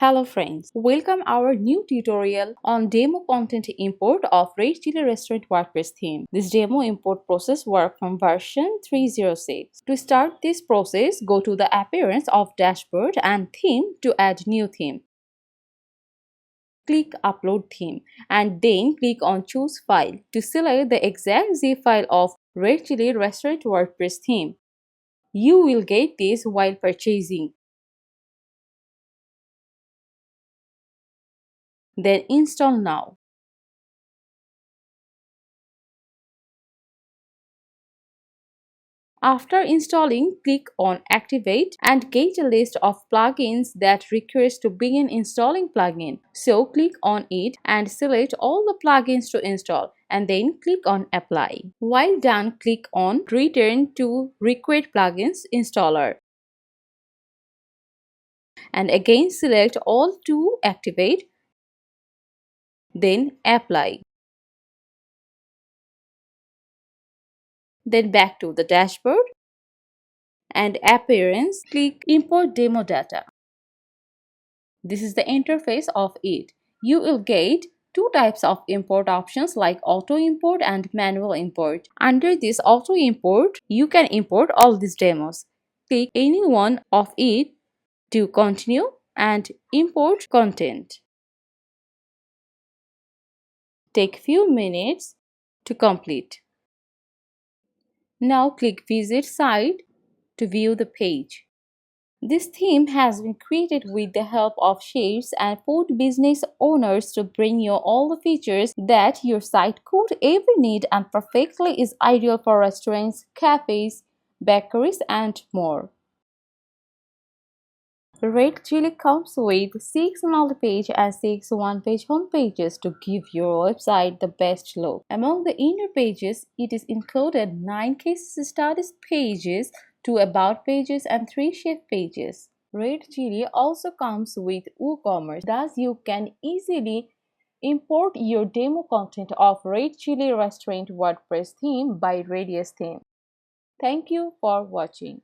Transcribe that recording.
Hello friends, welcome our new tutorial on demo content import of RedChili Restaurant WordPress theme. This demo import process works from version 306. To start this process, go to the appearance of dashboard and theme to add new theme. Click upload theme and then click on choose file to select the exact zip file of RedChili Restaurant WordPress theme. You will get this while purchasing. Then install now. After installing, click on Activate and get a list of plugins that requires to begin installing plugin. So click on it and select all the plugins to install and then click on Apply. While done, click on Return to Required Plugins Installer. And again select all to activate, then Apply. Then back to the dashboard and Appearance, click Import Demo Data. This is the interface of it. You will get two types of import options like auto import and manual import. Under this auto import, you can import all these demos. Click any one of it to continue and import content. Take few minutes to complete. Now click visit site to view the page. This theme has been created with the help of chefs and food business owners to bring you all the features that your site could ever need, and perfectly is ideal for restaurants, cafes, bakeries, and more. RedChili comes with 6 multi-page and 6 one-page home pages to give your website the best look. Among the inner pages, it is included 9 case studies pages, 2 about pages, and 3 chef pages. RedChili also comes with WooCommerce, thus you can easily import your demo content of RedChili Restaurant WordPress theme by Radius Theme. Thank you for watching.